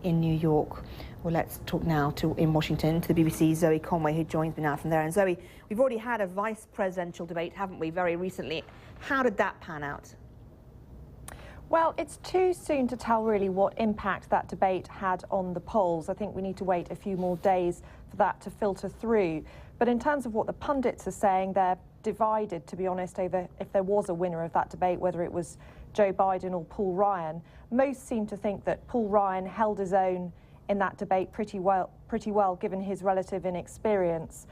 in New York. Well, let's talk now in Washington to the BBC's Zoe Conway, who joins me now from there. And Zoe, we've already had a vice presidential debate, haven't we, very recently. How did that pan out? Well, it's too soon to tell really what impact that debate had on the polls. I think we need to wait a few more days for that to filter through. But in terms of what the pundits are saying, they're divided, to be honest, over if there was a winner of that debate, whether it was Joe Biden or Paul Ryan. Most seem to think that Paul Ryan held his own in that debate pretty well given his relative inexperience.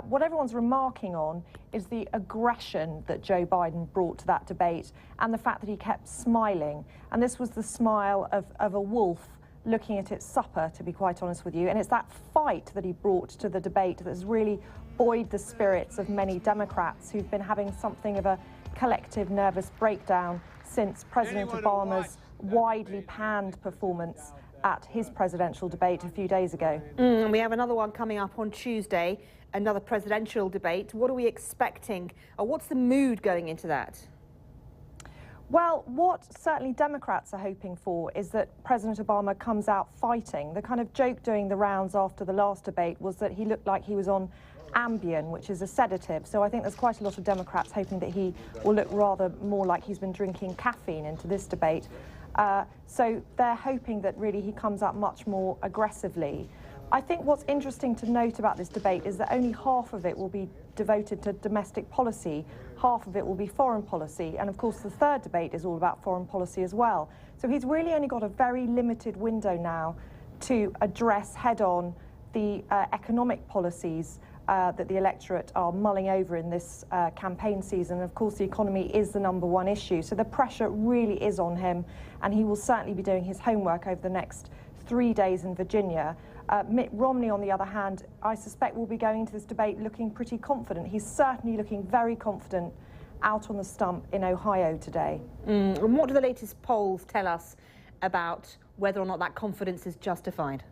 What everyone's remarking on is the aggression that Joe Biden brought to that debate and the fact that he kept smiling. And this was the smile of a wolf looking at its supper, to be quite honest with you. And it's that fight that he brought to the debate that has really buoyed the spirits of many Democrats who've been having something of a collective nervous breakdown since President Obama's widely panned performance at his presidential debate a few days ago. We have another one coming up on Tuesday, another presidential debate. What are we expecting, or what's the mood going into that? Well, what certainly Democrats are hoping for is that President Obama comes out fighting. The kind of joke doing the rounds after the last debate was that he looked like he was on Ambien, which is a sedative. So I think there's quite a lot of Democrats hoping that he will look rather more like he's been drinking caffeine into this debate. So they're hoping that really he comes out much more aggressively. I think what's interesting to note about this debate is that only half of it will be devoted to domestic policy, half of it will be foreign policy, and of course the third debate is all about foreign policy as well. So he's really only got a very limited window now to address head-on the economic policies that the electorate are mulling over in this campaign season. Of course, the economy is the #1 issue, so the pressure really is on him, and he will certainly be doing his homework over the next 3 days in Virginia. Mitt Romney, on the other hand, I suspect will be going into this debate looking pretty confident. He's certainly looking very confident out on the stump in Ohio today. And what do the latest polls tell us about whether or not that confidence is justified?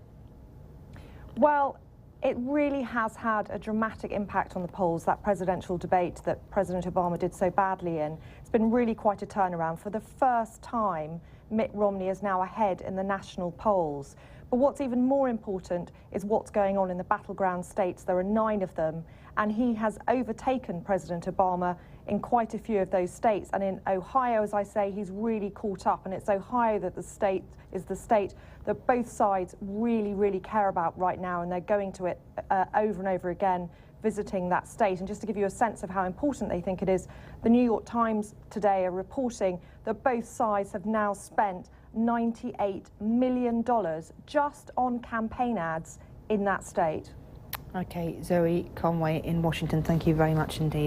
Well, it really has had a dramatic impact on the polls, that presidential debate that President Obama did so badly in. It's been really quite a turnaround. For the first time, Mitt Romney is now ahead in the national polls. But what's even more important is what's going on in the battleground states. There are 9 of them, and he has overtaken President Obama in quite a few of those states. And in Ohio, as I say, he's really caught up, and it's Ohio that is the state that both sides really, really care about right now, and they're going to it over and over again, visiting that state. And just to give you a sense of how important they think it is, the New York Times today are reporting that both sides have now spent $98 million just on campaign ads in that state. Okay, Zoe Conway in Washington, thank you very much indeed.